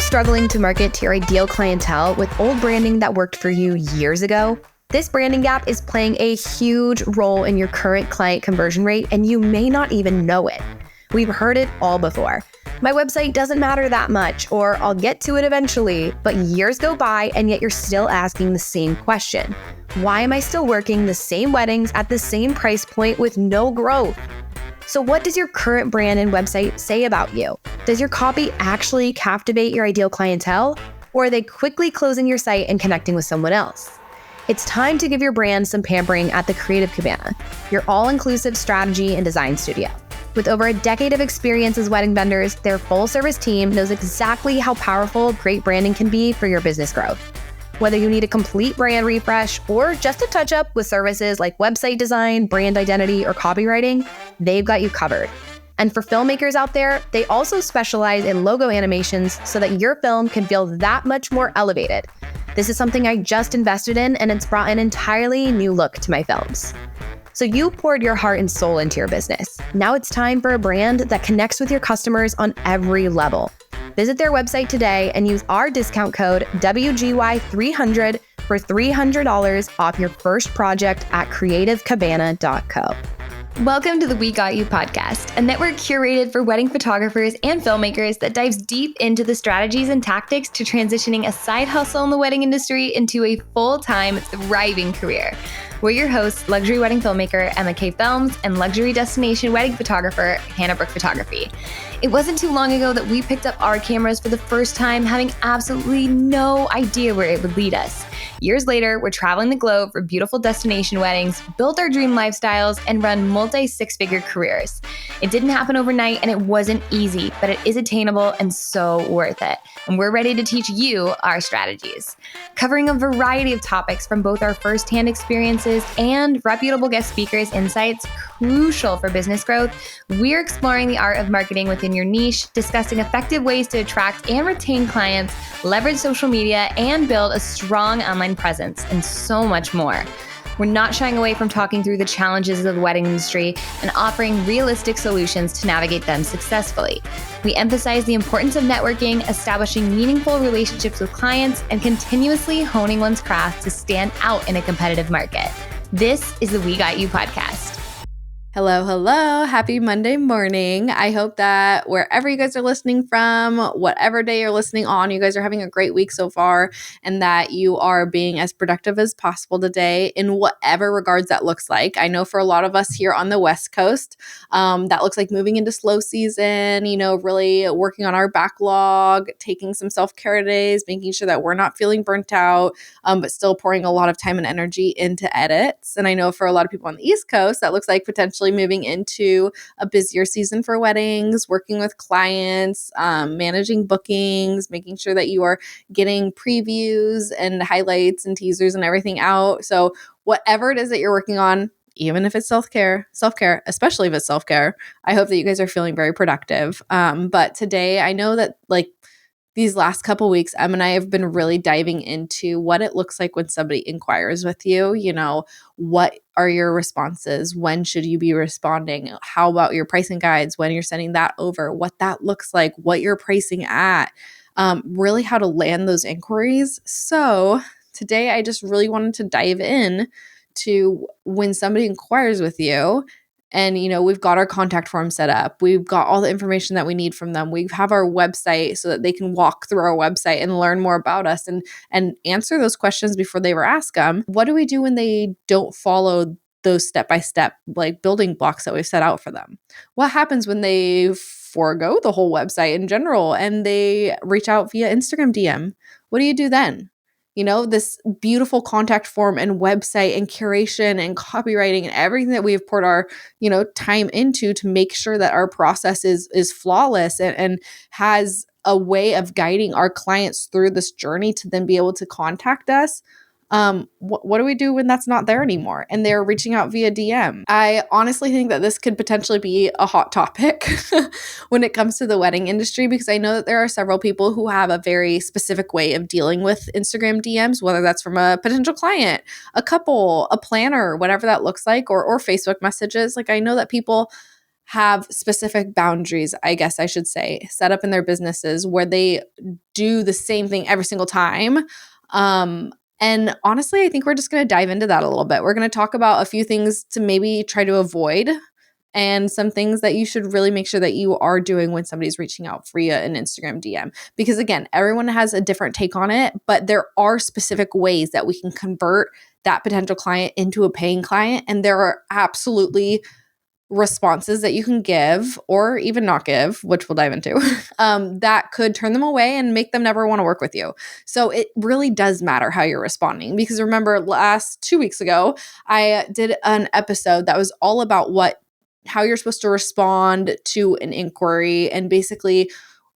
struggling to market to your ideal clientele with old branding that worked for you years ago? This branding gap is playing a huge role in your current client conversion rate, and you may not even know it. We've heard it all before. My website doesn't matter that much, or I'll get to it eventually, but years go by and yet you're still asking the same question. Why am I still working the same weddings at the same price point with no growth? So what does your current brand and website say about you? Does your copy actually captivate your ideal clientele, or are they quickly closing your site and connecting with someone else? It's time to give your brand some pampering at the Creative Cabana, your all-inclusive strategy and design studio. With over a decade of experience as wedding vendors, their full-service team knows exactly how powerful great branding can be for your business growth. Whether you need a complete brand refresh or just a touch-up with services like website design, brand identity, or copywriting, they've got you covered. And for filmmakers out there, they also specialize in logo animations so that your film can feel that much more elevated. This is something I just invested in, and it's brought an entirely new look to my films. So you poured your heart and soul into your business. Now it's time for a brand that connects with your customers on every level. Visit their website today and use our discount code WGY300 for $300 off your first project at creativecabana.co. Welcome to the We Got You podcast, a network curated for wedding photographers and filmmakers that dives deep into the strategies and tactics to transitioning a side hustle in the wedding industry into a full-time, thriving career. We're your hosts, luxury wedding filmmaker Emma K. Films and luxury destination wedding photographer Hannah Brook Photography. It wasn't too long ago that we picked up our cameras for the first time, having absolutely no idea where it would lead us. Years later, we're traveling the globe for beautiful destination weddings, build our dream lifestyles, and run multi-six-figure careers. It didn't happen overnight and it wasn't easy, but it is attainable and so worth it. And we're ready to teach you our strategies. Covering a variety of topics from both our first-hand experiences and reputable guest speakers' insights crucial for business growth, we're exploring the art of marketing within your niche, discussing effective ways to attract and retain clients, leverage social media, and build a strong online presence, and so much more. We're not shying away from talking through the challenges of the wedding industry and offering realistic solutions to navigate them successfully. We emphasize the importance of networking, establishing meaningful relationships with clients, and continuously honing one's craft to stand out in a competitive market. This is the We Got You podcast. Hello. Happy Monday morning. I hope that wherever you guys are listening from, whatever day you're listening on, you guys are having a great week so far and that you are being as productive as possible today in whatever regards that looks like. I know for a lot of us here on the West Coast, that looks like moving into slow season, really working on our backlog, taking some self-care days, making sure that we're not feeling burnt out, but still pouring a lot of time and energy into edits. And I know for a lot of people on the East Coast, that looks like potentially moving into a busier season for weddings, working with clients, managing bookings, making sure that you are getting previews and highlights and teasers and everything out. So whatever it is that you're working on, even if it's self-care, especially if it's self-care, I hope that you guys are feeling very productive. But today I know that these last couple weeks, Em and I have been really diving into what it looks like when somebody inquires with you. What are your responses? When should you be responding? How about your pricing guides when you're sending that over? What that looks like, what you're pricing at, really how to land those inquiries. So today I just really wanted to dive in to when somebody inquires with you. And, we've got our contact form set up. We've got all the information that we need from them. We have our website so that they can walk through our website and learn more about us and answer those questions before they were asked them. What do we do when they don't follow those step-by-step building blocks that we've set out for them? What happens when they forego the whole website in general and they reach out via Instagram DM? What do you do then? This beautiful contact form and website and curation and copywriting and everything that we have poured our, time into to make sure that our process is flawless and has a way of guiding our clients through this journey to then be able to contact us. What do we do when that's not there anymore and they're reaching out via DM? I honestly think that this could potentially be a hot topic when it comes to the wedding industry, because I know that there are several people who have a very specific way of dealing with Instagram DMs, whether that's from a potential client, a couple, a planner, whatever that looks like, or Facebook messages. I know that people have specific boundaries, I guess I should say, set up in their businesses where they do the same thing every single time. And honestly, I think we're just going to dive into that a little bit. We're going to talk about a few things to maybe try to avoid and some things that you should really make sure that you are doing when somebody's reaching out via an Instagram DM. Because again, everyone has a different take on it, but there are specific ways that we can convert that potential client into a paying client. And there are absolutely responses that you can give or even not give, which we'll dive into, that could turn them away and make them never want to work with you. So it really does matter how you're responding, because remember last 2 weeks ago, I did an episode that was all about how you're supposed to respond to an inquiry and basically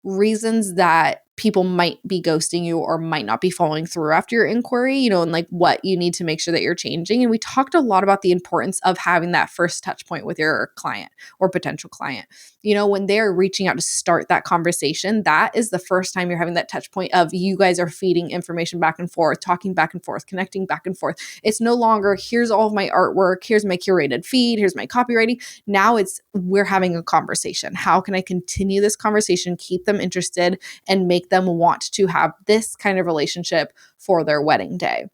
reasons that people might be ghosting you or might not be following through after your inquiry, and like what you need to make sure that you're changing. And we talked a lot about the importance of having that first touch point with your client or potential client. When they're reaching out to start that conversation, that is the first time you're having that touch point of you guys are feeding information back and forth, talking back and forth, connecting back and forth. It's no longer, here's all of my artwork, here's my curated feed, here's my copywriting. Now we're having a conversation. How can I continue this conversation, keep them interested, and make them want to have this kind of relationship for their wedding day?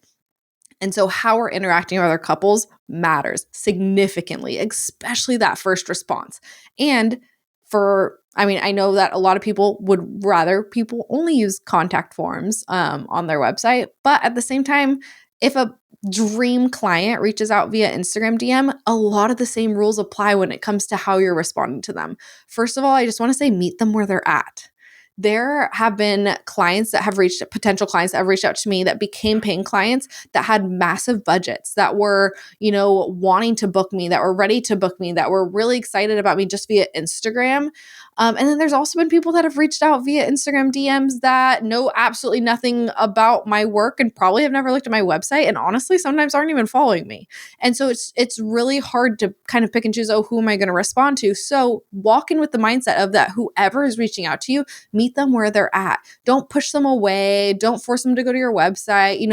And so how we're interacting with other couples matters significantly, especially that first response. And I know that a lot of people would rather people only use contact forms on their website, but at the same time, if a dream client reaches out via Instagram DM, a lot of the same rules apply when it comes to how you're responding to them. First of all, I just want to say meet them where they're at. There have been potential clients that have reached out to me that became paying clients that had massive budgets, that were, wanting to book me, that were ready to book me, that were really excited about me just via Instagram. And then there's also been people that have reached out via Instagram DMs that know absolutely nothing about my work and probably have never looked at my website, and honestly, sometimes aren't even following me. And so it's really hard to kind of pick and choose, who am I going to respond to? So walk in with the mindset of that whoever is reaching out to you, meet them where they're at. Don't push them away. Don't force them to go to your website.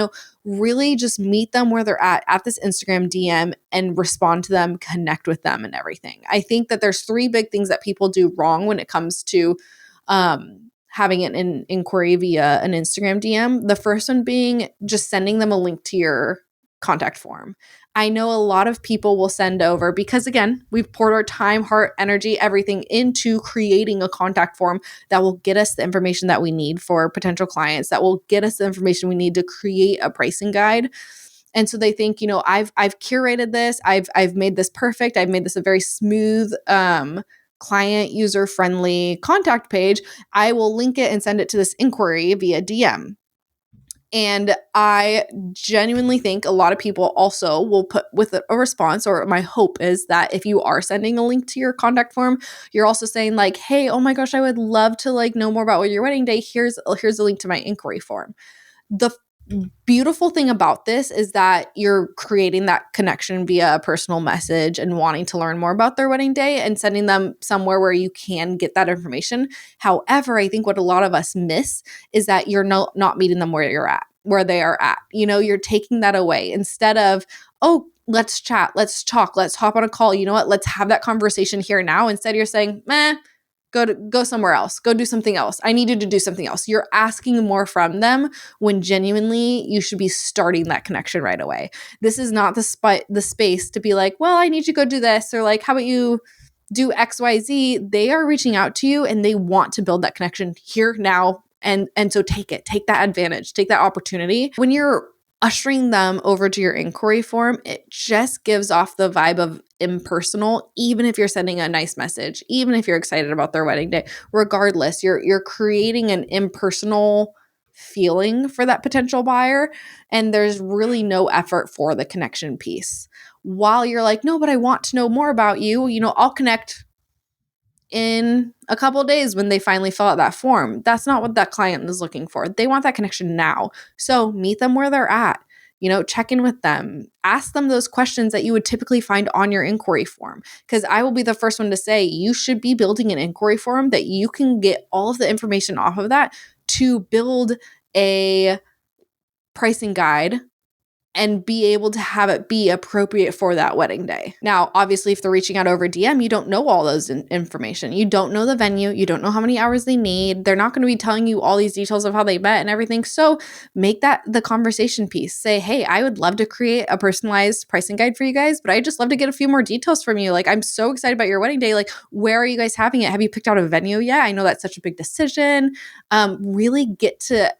Really just meet them where they're at this Instagram DM, and respond to them, connect with them and everything. I think that there's 3 big things that people do wrong when it comes to having an inquiry via an Instagram DM. The first one being just sending them a link to your contact form. I know a lot of people will send over, because again, we've poured our time, heart, energy, everything into creating a contact form that will get us the information that we need for potential clients, that will get us the information we need to create a pricing guide. And so they think, I've curated this, I've made this perfect, I've made this a very smooth, client user-friendly contact page. I will link it and send it to this inquiry via DM. And I genuinely think a lot of people also will put with a response, or my hope is that if you are sending a link to your contact form, you're also saying like, hey, oh my gosh, I would love to know more about your wedding day. Here's a link to my inquiry form. The beautiful thing about this is that you're creating that connection via a personal message and wanting to learn more about their wedding day and sending them somewhere where you can get that information. However, I think what a lot of us miss is that you're not meeting them where they are at. You're taking that away instead of, oh, let's chat, let's talk, let's hop on a call. You know what? Let's have that conversation here now. Instead, you're saying, go somewhere else, go do something else. I need you to do something else. You're asking more from them when genuinely you should be starting that connection right away. This is not the space to be like, well, I need you to go do this, or like, how about you do XYZ? They are reaching out to you and they want to build that connection here now. And so take that advantage, take that opportunity. When you're ushering them over to your inquiry form, it just gives off the vibe of impersonal, even if you're sending a nice message, even if you're excited about their wedding day. Regardless, you're creating an impersonal feeling for that potential buyer, and there's really no effort for the connection piece. While you're like, no, but I want to know more about you, I'll connect in a couple of days when they finally fill out that form. That's not what that client is looking for. They want that connection now. So meet them where they're at. Check in with them, ask them those questions that you would typically find on your inquiry form. Because I will be the first one to say you should be building an inquiry form that you can get all of the information off of that to build a pricing guide and be able to have it be appropriate for that wedding day. Now, obviously, if they're reaching out over DM, you don't know all those information. You don't know the venue. You don't know how many hours they need. They're not going to be telling you all these details of how they met and everything. So make that the conversation piece. Say, hey, I would love to create a personalized pricing guide for you guys, but I'd just love to get a few more details from you. Like, I'm so excited about your wedding day. Like, where are you guys having it? Have you picked out a venue yet? I know that's such a big decision. Really get to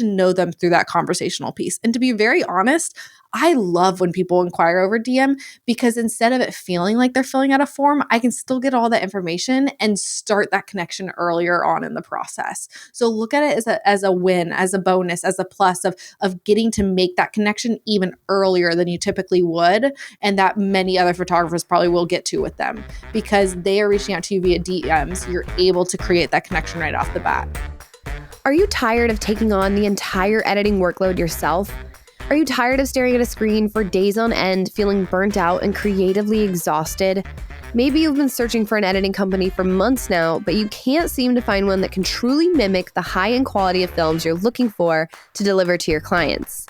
know them through that conversational piece. And to be very honest, I love when people inquire over DM because instead of it feeling like they're filling out a form, I can still get all that information and start that connection earlier on in the process. So look at it as a win, as a bonus, as a plus of getting to make that connection even earlier than you typically would, and that many other photographers probably will get to with them because they are reaching out to you via DMs. You're able to create that connection right off the bat. Are you tired of taking on the entire editing workload yourself? Are you tired of staring at a screen for days on end, feeling burnt out and creatively exhausted? Maybe you've been searching for an editing company for months now, but you can't seem to find one that can truly mimic the high-end quality of films you're looking for to deliver to your clients.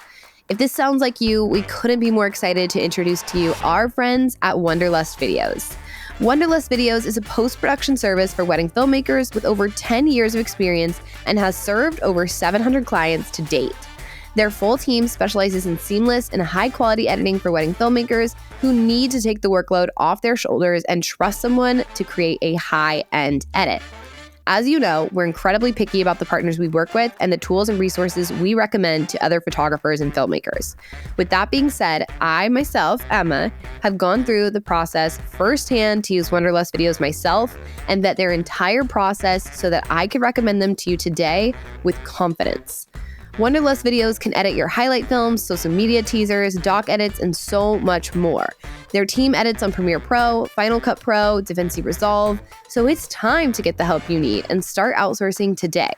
If this sounds like you, we couldn't be more excited to introduce to you our friends at Wonderlust Videos. Wonderlust Videos is a post-production service for wedding filmmakers with over 10 years of experience and has served over 700 clients to date. Their full team specializes in seamless and high-quality editing for wedding filmmakers who need to take the workload off their shoulders and trust someone to create a high-end edit. As you know, we're incredibly picky about the partners we work with and the tools and resources we recommend to other photographers and filmmakers. With that being said, I myself, Emma, have gone through the process firsthand to use Wonderlust Videos myself and vet their entire process so that I can recommend them to you today with confidence. Wonderlust Videos can edit your highlight films, social media teasers, doc edits, and so much more. Their team edits on Premiere Pro, Final Cut Pro, DaVinci Resolve, so it's time to get the help you need and start outsourcing today.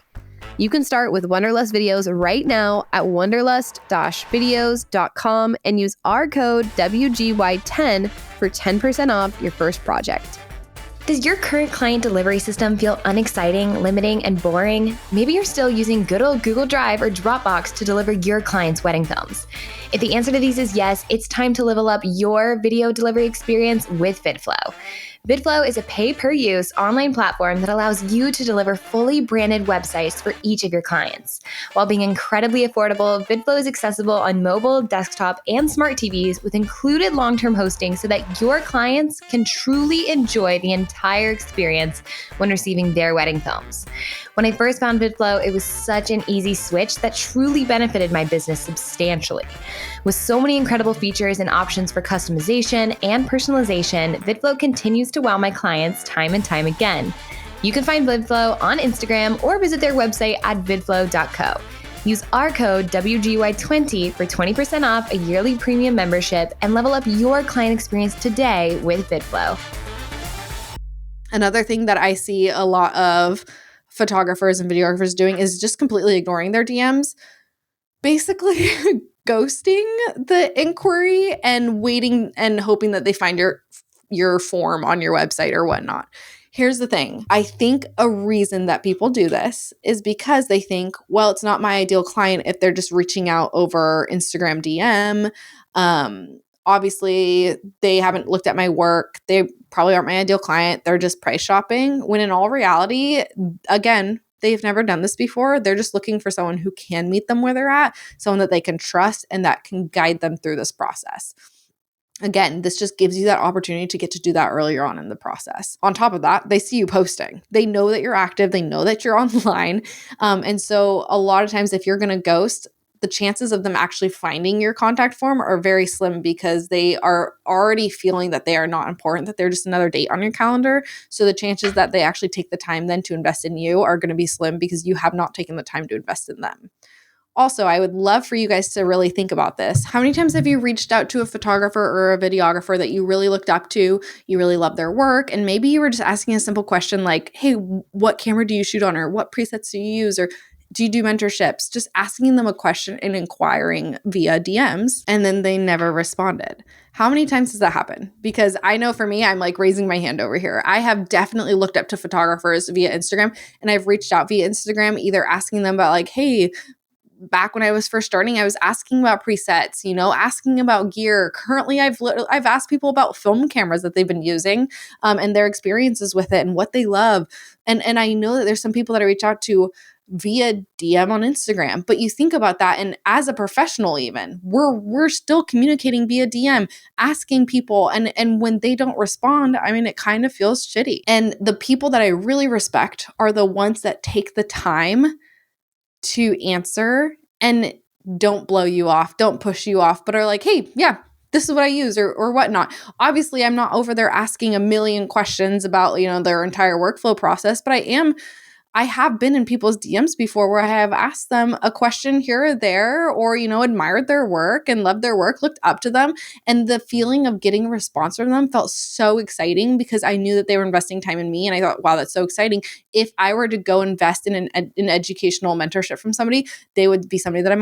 You can start with Wonderlust Videos right now at wonderlust-videos.com and use our code WGY10 for 10% off your first project. Does your current client delivery system feel unexciting, limiting, and boring? Maybe you're still using good old Google Drive or Dropbox to deliver your clients' wedding films. If the answer to these is yes, it's time to level up your video delivery experience with VidFlow. VidFlow is a pay-per-use online platform that allows you to deliver fully branded websites for each of your clients. While being incredibly affordable, VidFlow is accessible on mobile, desktop, and smart TVs with included long-term hosting so that your clients can truly enjoy the entire experience when receiving their wedding films. When I first found VidFlow, it was such an easy switch that truly benefited my business substantially. With so many incredible features and options for customization and personalization, VidFlow continues to wow my clients time and time again. You can find VidFlow on Instagram or visit their website at vidflow.co. Use our code WGY20 for 20% off a yearly premium membership and level up your client experience today with VidFlow. Another thing that I see a lot of photographers and videographers doing is just completely ignoring their DMs. Basically ghosting the inquiry and waiting and hoping that they find your form on your website or whatnot. Here's the thing. I think a reason that people do this is because they think, well, it's not my ideal client if they're just reaching out over Instagram DM. Obviously, they haven't looked at my work. They probably aren't my ideal client. They're just price shopping. When in all reality, again, they've never done this before. They're just looking for someone who can meet them where they're at, someone that they can trust and that can guide them through this process. Again, this just gives you that opportunity to get to do that earlier on in the process. On top of that, they see you posting. They know that you're active. They know that you're online. And so a lot of times if you're going to ghost, the chances of them actually finding your contact form are very slim because they are already feeling that they are not important, that they're just another date on your calendar. So the chances that they actually take the time then to invest in you are going to be slim because you have not taken the time to invest in them. Also, I would love for you guys to really think about this. How many times have you reached out to a photographer or a videographer that you really looked up to, you really love their work, and maybe you were just asking a simple question like, hey, what camera do you shoot on, or what presets do you use, or do you do mentorships? Just asking them a question and inquiring via DMs, and then they never responded. How many times does that happen? Because I know for me, I'm like raising my hand over here. I have definitely looked up to photographers via Instagram, and I've reached out via Instagram, either asking them about like, hey, back when I was first starting, I was asking about presets, asking about gear. Currently, I've asked people about film cameras that they've been using, and their experiences with it and what they love. And I know that there's some people that I reach out to via DM on Instagram, but you think about that, and as a professional, even we're still communicating via DM, asking people, and when they don't respond, I mean, it kind of feels shitty. And the people that I really respect are the ones that take the time to answer and don't blow you off, don't push you off, but are like, hey, yeah, this is what I use or whatnot. Obviously, I'm not over there asking a million questions about, their entire workflow process, but I have been in people's DMs before where I have asked them a question here or there, or, admired their work and loved their work, looked up to them. And the feeling of getting a response from them felt so exciting because I knew that they were investing time in me. And I thought, wow, that's so exciting. If I were to go invest in an educational mentorship from somebody, they would be somebody that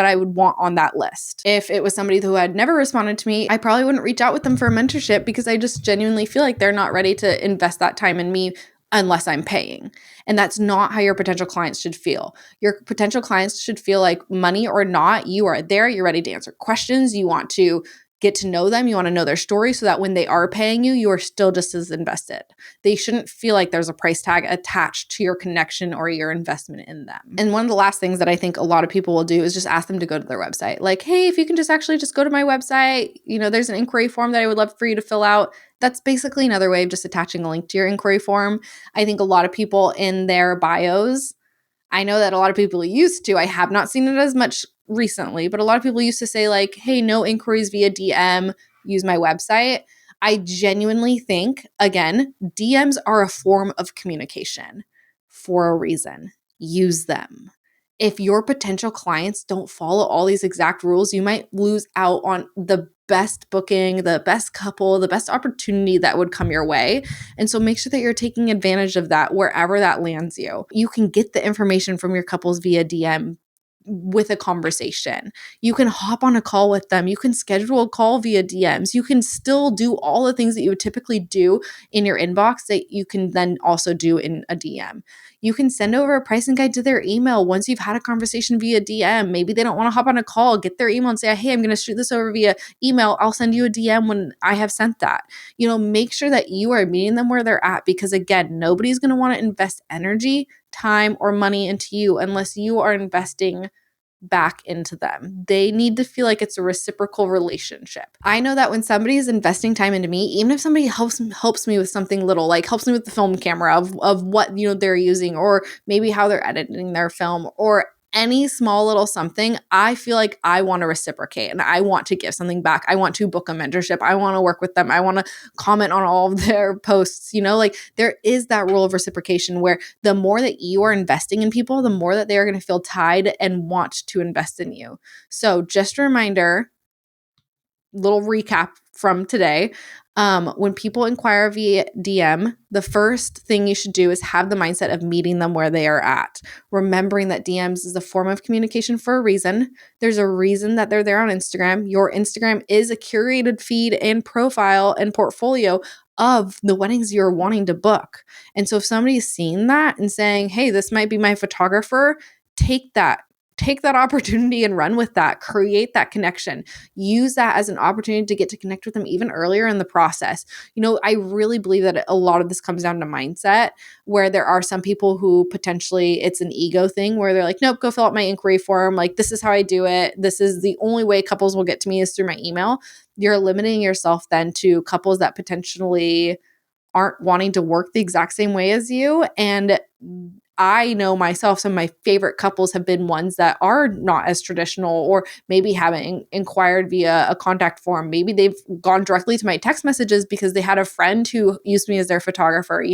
I would want on that list. If it was somebody who had never responded to me, I probably wouldn't reach out with them for a mentorship because I just genuinely feel like they're not ready to invest that time in me unless I'm paying. And that's not how your potential clients should feel. Your potential clients should feel like, money or not, you are there, you're ready to answer questions, you want to get to know them, you want to know their story so that when they are paying you, you are still just as invested. They shouldn't feel like there's a price tag attached to your connection or your investment in them. And one of the last things that I think a lot of people will do is just ask them to go to their website. Like, hey, if you can just actually just go to my website, there's an inquiry form that I would love for you to fill out. That's basically another way of just attaching a link to your inquiry form. I think a lot of people in their bios, I know that a lot of people used to, I have not seen it as much recently, but a lot of people used to say like, hey, no inquiries via DM, use my website. I genuinely think, again, DMs are a form of communication for a reason. Use them. If your potential clients don't follow all these exact rules, you might lose out on the best booking, the best couple, the best opportunity that would come your way. And so make sure that you're taking advantage of that wherever that lands you. You can get the information from your couples via DM with a conversation. You can hop on a call with them. You can schedule a call via DMs. You can still do all the things that you would typically do in your inbox that you can then also do in a DM. You can send over a pricing guide to their email once you've had a conversation via DM. Maybe they don't want to hop on a call, get their email and say, hey, I'm going to shoot this over via email. I'll send you a DM when I have sent that. Make sure that you are meeting them where they're at because, again, nobody's going to want to invest energy, time, or money into you unless you are investing back into them. They need to feel like it's a reciprocal relationship. I know that when somebody is investing time into me, even if somebody helps me with something little, like helps me with the film camera of what they're using, or maybe how they're editing their film, or any small little something, I feel like I want to reciprocate and I want to give something back. I want to book a mentorship. I want to work with them. I want to comment on all of their posts. There is that rule of reciprocation where the more that you are investing in people, the more that they are going to feel tied and want to invest in you. So just a reminder, little recap from today. When people inquire via DM, the first thing you should do is have the mindset of meeting them where they are at. Remembering that DMs is a form of communication for a reason. There's a reason that they're there on Instagram. Your Instagram is a curated feed and profile and portfolio of the weddings you're wanting to book. And so if somebody's seeing that and saying, hey, this might be my photographer, take that opportunity and run with that, create that connection, use that as an opportunity to get to connect with them even earlier in the process. I really believe that a lot of this comes down to mindset, where there are some people who potentially it's an ego thing where they're like, nope, go fill out my inquiry form. Like, this is how I do it. This is the only way couples will get to me is through my email. You're limiting yourself then to couples that potentially aren't wanting to work the exact same way as you. And I know myself, some of my favorite couples have been ones that are not as traditional, or maybe haven't inquired via a contact form. Maybe they've gone directly to my text messages because they had a friend who used me as their photographer.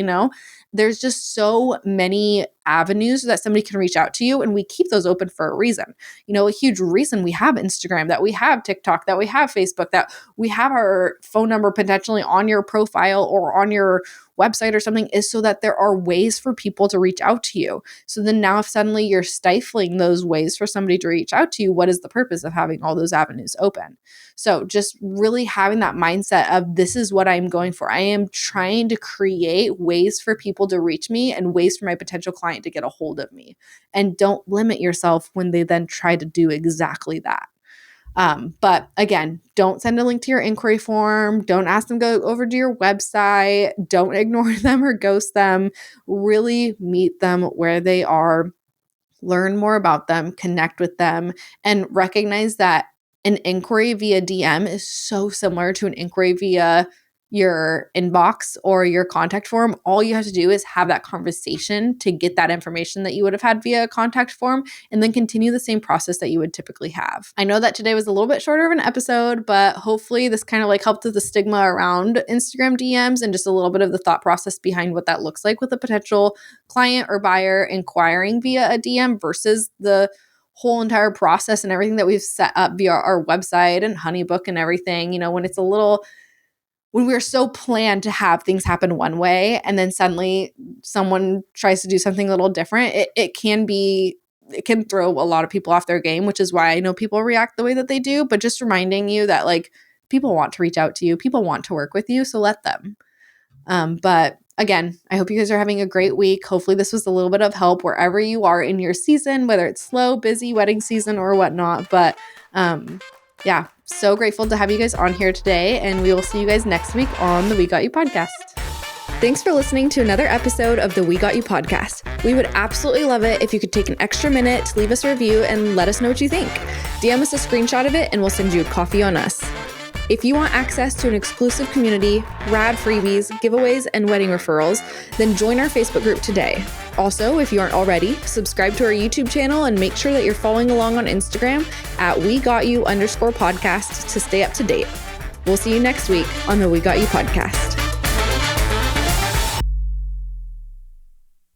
There's just so many avenues that somebody can reach out to you, and we keep those open for a reason. A huge reason we have Instagram, that we have TikTok, that we have Facebook, that we have our phone number potentially on your profile or on your website or something, is so that there are ways for people to reach out to you. So then now if suddenly you're stifling those ways for somebody to reach out to you, what is the purpose of having all those avenues open? So just really having that mindset of, this is what I'm going for. I am trying to create ways for people to reach me and ways for my potential clients client to get a hold of me. And don't limit yourself when they then try to do exactly that. But again, don't send a link to your inquiry form. Don't ask them to go over to your website. Don't ignore them or ghost them. Really meet them where they are, learn more about them, connect with them, and recognize that an inquiry via DM is so similar to an inquiry via your inbox or your contact form. All you have to do is have that conversation to get that information that you would have had via a contact form, and then continue the same process that you would typically have. I know that today was a little bit shorter of an episode, but hopefully this kind of like helped with the stigma around Instagram DMs and just a little bit of the thought process behind what that looks like with a potential client or buyer inquiring via a DM versus the whole entire process and everything that we've set up via our website and Honeybook and everything. When we're so planned to have things happen one way and then suddenly someone tries to do something a little different, it can throw a lot of people off their game, which is why I know people react the way that they do. But just reminding you that like people want to reach out to you, people want to work with you, so let them. But again, I hope you guys are having a great week. Hopefully this was a little bit of help wherever you are in your season, whether it's slow, busy, wedding season or whatnot. But yeah, so grateful to have you guys on here today, and we will see you guys next week on the We Got You podcast. Thanks for listening to another episode of the We Got You podcast. We would absolutely love it if you could take an extra minute to leave us a review and let us know what you think. DM us a screenshot of it and we'll send you a coffee on us. If you want access to an exclusive community, rad freebies, giveaways, and wedding referrals, then join our Facebook group today. Also, if you aren't already, subscribe to our YouTube channel and make sure that you're following along on Instagram at WeGotYou_podcast to stay up to date. We'll see you next week on the We Got You podcast.